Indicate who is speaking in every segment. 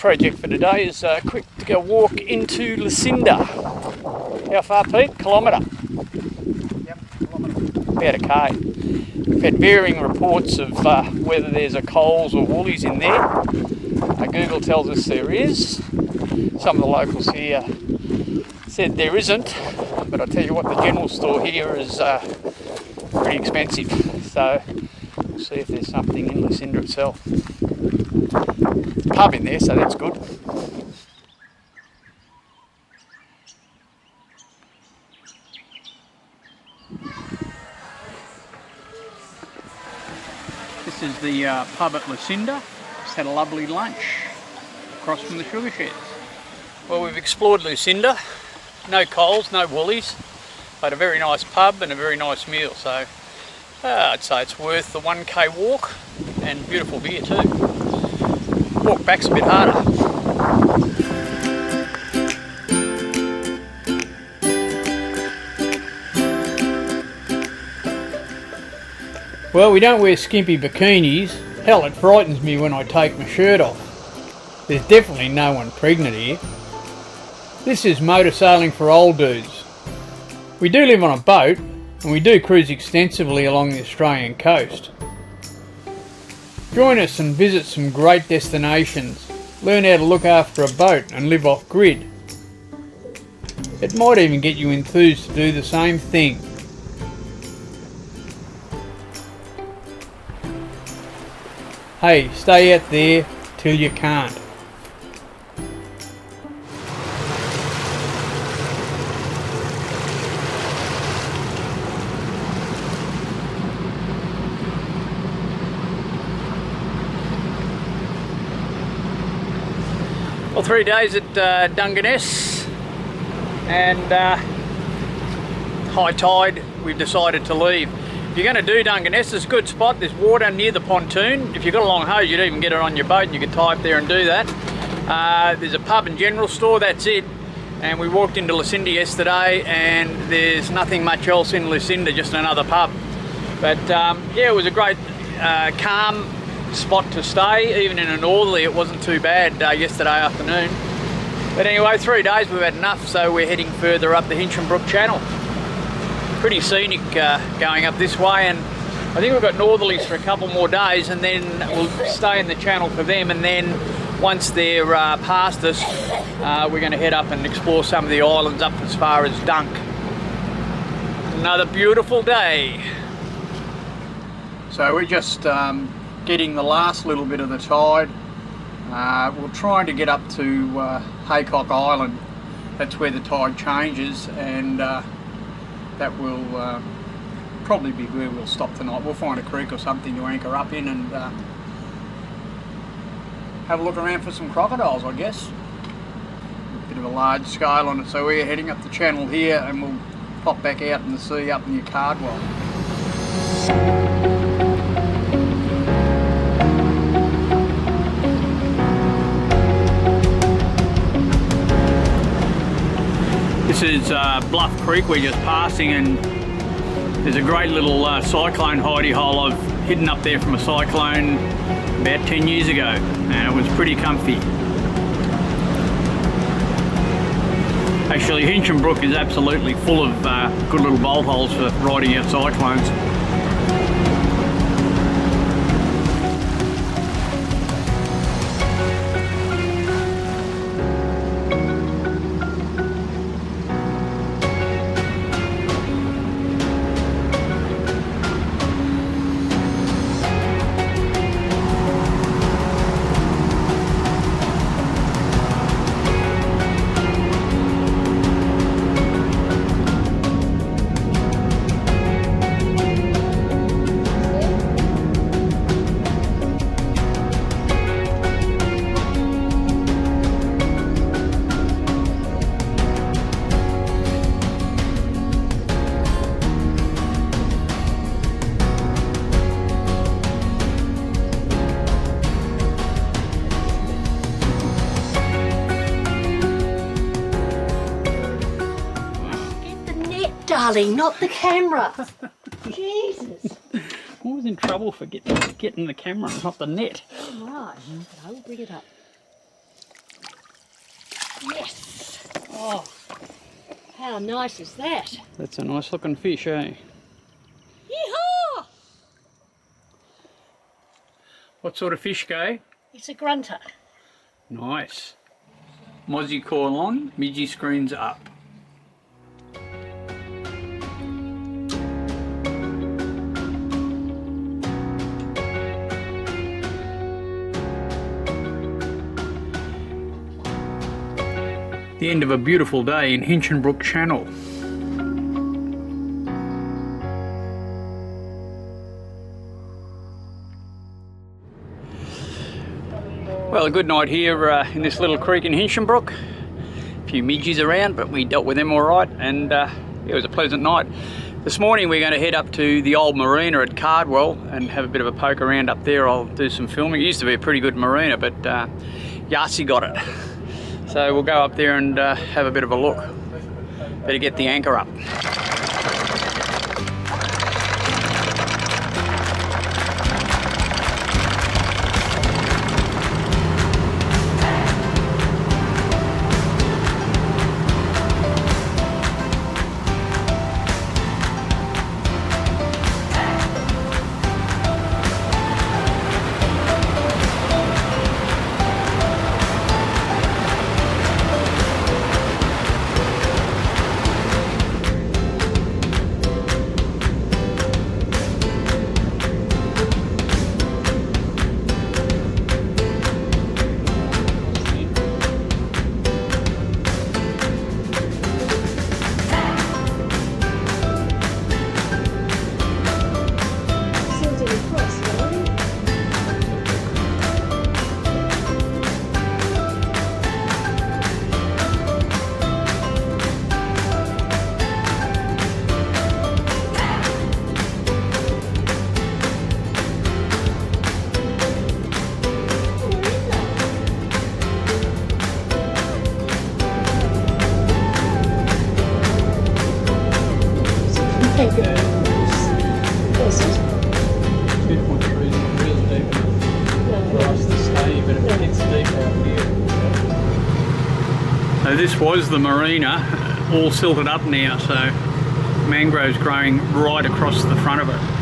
Speaker 1: project for today is quick to go walk into Lucinda. How far, Pete? Kilometre?
Speaker 2: Yep, kilometre.
Speaker 1: About a K. We've had varying reports of whether there's a Coles or Woolies in there. Google tells us there is. Some of the locals here said there isn't, but I tell you what, the general store here is pretty expensive. So we'll see if there's something in Lucinda itself. Pub in there, so that's good. This is the pub at Lucinda. Just had a lovely lunch across from the sugar sheds. Well, we've explored Lucinda. No Coles, no Woolies, but a very nice pub and a very nice meal. So I'd say it's worth the 1K walk, and beautiful beer too. Walk back's a bit harder. Well, we don't wear skimpy bikinis. Hell, it frightens me when I take my shirt off. There's definitely no one pregnant here. This is motor sailing for old dudes. We do live on a boat, and we do cruise extensively along the Australian coast. Join us and visit some great destinations. Learn how to look after a boat and live off grid. It might even get you enthused to do the same thing. Hey, stay out there till you can't. Well, 3 days at Dungeness, and high tide, we've decided to leave. If you're going to do Dungeness, it's a good spot. There's water near the pontoon. If you've got a long hose, you'd even get it on your boat and you could tie up there and do that. There's a pub and general store, that's it. And we walked into Lucinda yesterday, and there's nothing much else in Lucinda, just another pub. But yeah, it was a great calm spot to stay. Even in a northerly, it wasn't too bad yesterday afternoon. But anyway, 3 days we've had enough, so we're heading further up the Hinchinbrook Channel. Pretty scenic going up this way, and I think we've got northerlies for a couple more days, and then we'll stay in the channel for them, and then once they're past us, we're going to head up and explore some of the islands up as far as Dunk. Another beautiful day. So we're just getting the last little bit of the tide. We're trying to get up to Haycock Island. That's where the tide changes, and that will probably be where we'll stop tonight. We'll find a creek or something to anchor up in and have a look around for some crocodiles, I guess. Bit of a large scale on it, so we're heading up the channel here, and we'll pop back out in the sea up near Cardwell. This is Bluff Creek we're just passing, and there's a great little cyclone hidey hole I've hidden up there from a cyclone about 10 years ago, and it was pretty comfy. Actually, Hinchinbrook is absolutely full of good little bolt holes for riding out cyclones.
Speaker 3: Darling, not the camera. Jesus.
Speaker 1: Always in trouble for getting the camera, not the net.
Speaker 3: Right, I will bring it up. Yes. Oh, how nice is that?
Speaker 1: That's a nice looking fish, eh?
Speaker 3: Yeehaw!
Speaker 1: What sort of fish, Gay?
Speaker 3: It's a grunter.
Speaker 1: Nice. Mozzie coil on, midgie screens up. The end of a beautiful day in Hinchinbrook Channel. Well, a good night here in this little creek in Hinchinbrook. A few midgies around, but we dealt with them all right, and it was a pleasant night. This morning we're going to head up to the old marina at Cardwell and have a bit of a poke around up there. I'll do some filming. It used to be a pretty good marina, but Yassi got it. So we'll go up there and have a bit of a look. Better get the anchor up. So this was the marina, all silted up now, so mangroves growing right across the front of it.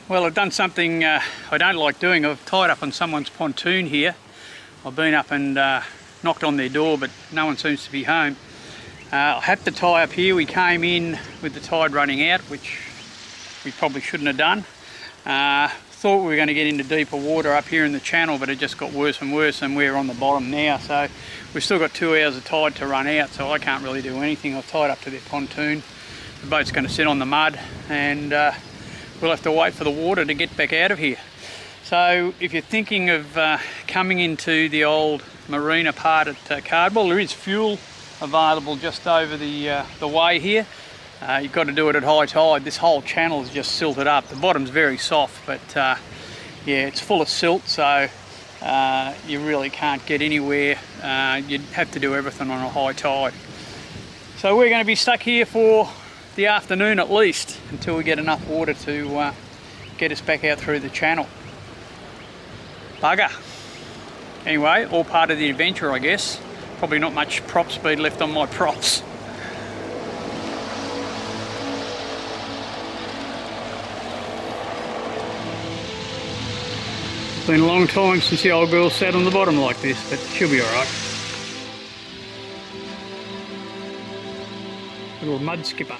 Speaker 1: Well, I've done something I don't like doing. I've tied up on someone's pontoon here. I've been up and knocked on their door, but no one seems to be home. I had to tie up here. We came in with the tide running out, which we probably shouldn't have done. Thought we were going to get into deeper water up here in the channel, but it just got worse and worse, and we're on the bottom now. So we've still got 2 hours of tide to run out, so I can't really do anything. I've tied up to their pontoon. The boat's going to sit on the mud, and we'll have to wait for the water to get back out of here. So if you're thinking of coming into the old marina part at Cardwell, there is fuel available just over the way here. You've got to do it at high tide. This whole channel is just silted up. The bottom's very soft, but yeah, it's full of silt, so you really can't get anywhere. You'd have to do everything on a high tide. So we're going to be stuck here for the afternoon at least, until we get enough water to get us back out through the channel. Bugger. Anyway, all part of the adventure, I guess. Probably not much prop speed left on my props. Been a long time since the old girl sat on the bottom like this, but she'll be alright. Little mud skipper.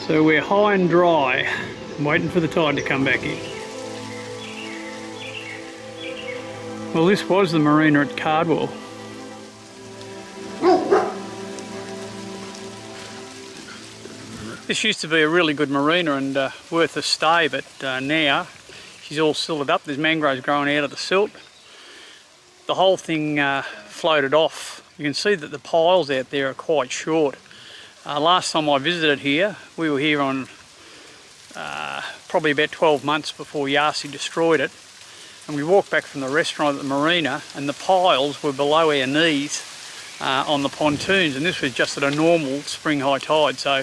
Speaker 1: So we're high and dry, waiting for the tide to come back in. Well, this was the marina at Cardwell. This used to be a really good marina and worth a stay, but now she's all silted up. There's mangroves growing out of the silt. The whole thing floated off. You can see that the piles out there are quite short. Last time I visited here, we were here on probably about 12 months before Yasi destroyed it. And we walked back from the restaurant at the marina and the piles were below our knees on the pontoons, and this was just at a normal spring high tide. So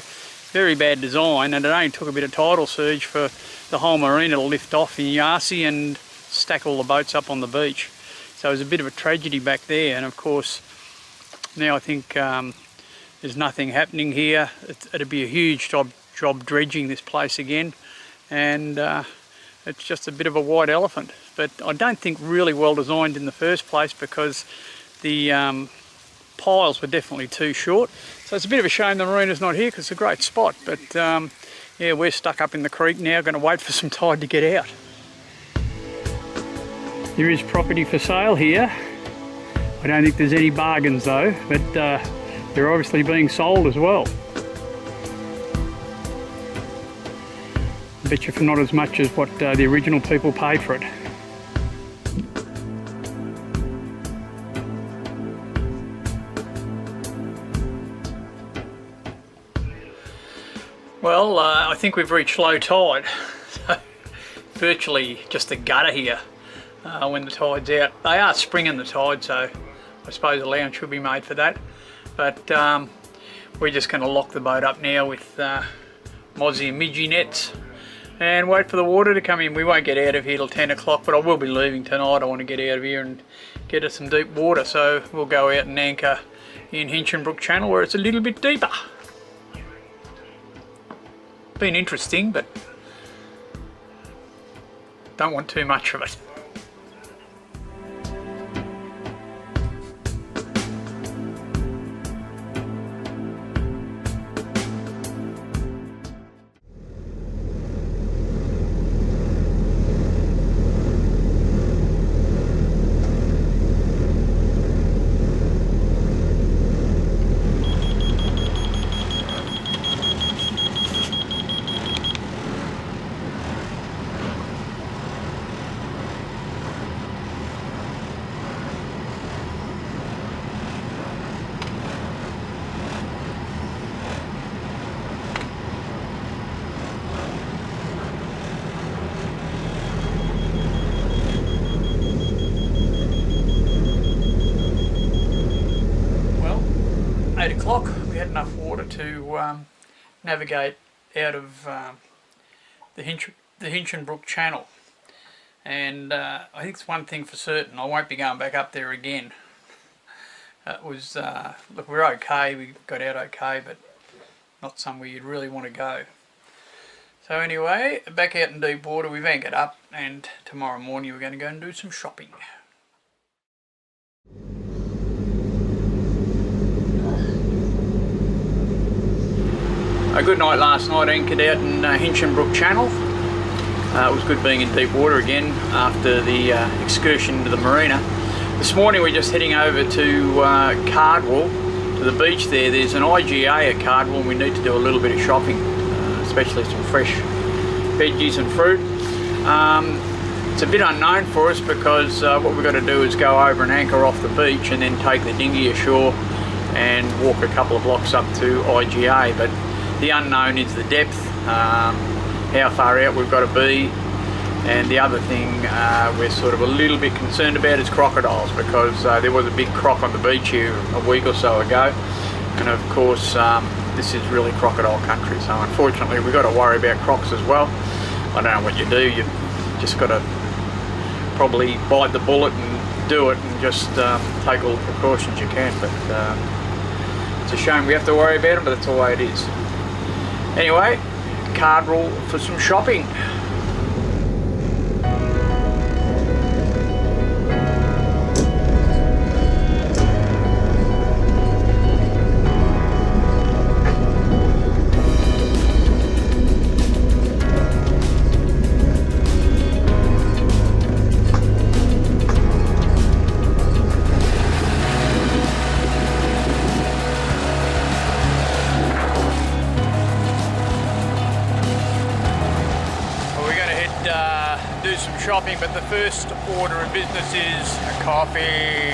Speaker 1: very bad design, and it only took a bit of tidal surge for the whole marina to lift off in Yasi and stack all the boats up on the beach. So it was a bit of a tragedy back there, and of course now I think there's nothing happening here. It'd be a huge job dredging this place again, and it's just a bit of a white elephant. But I don't think really well designed in the first place, because the piles were definitely too short. So it's a bit of a shame the marina's not here, because it's a great spot. But yeah, we're stuck up in the creek now, going to wait for some tide to get out. There is property for sale here. I don't think there's any bargains though, but they're obviously being sold as well. I bet you for not as much as what the original people paid for it. Well, I think we've reached low tide. So virtually just a gutter here when the tide's out. They are springing the tide, so I suppose a lounge should be made for that. But we're just going to lock the boat up now with mozzie and midgie nets and wait for the water to come in. We won't get out of here till 10 o'clock, but I will be leaving tonight. I want to get out of here and get us some deep water, so we'll go out and anchor in Hinchinbrook Channel where it's a little bit deeper. Been interesting, but don't want too much of it. We had enough water to navigate out of the Hinchinbrook Channel, and I think it's one thing for certain, I won't be going back up there again. It was, look, we're okay, we got out okay, but not somewhere you'd really want to go. So anyway, back out in deep water, we've anchored up, and tomorrow morning we're going to go and do some shopping. A good night last night, anchored out in Hinchinbrook Channel. It was good being in deep water again after the excursion to the marina. This morning we're just heading over to Cardwell, to the beach there. There's an IGA at Cardwell and we need to do a little bit of shopping, especially some fresh veggies and fruit. It's a bit unknown for us because what we've got to do is go over and anchor off the beach and then take the dinghy ashore and walk a couple of blocks up to IGA. But the unknown is the depth, how far out we've got to be, and the other thing we're sort of a little bit concerned about is crocodiles, because there was a big croc on the beach here a week or so ago, and of course this is really crocodile country, so unfortunately we've got to worry about crocs as well. I don't know what you do, you've just got to probably bite the bullet and do it and just take all the precautions you can, but It's a shame we have to worry about them, but that's the way it is. Anyway, Cardwell for some shopping. Do some shopping, but the first order of business is a coffee.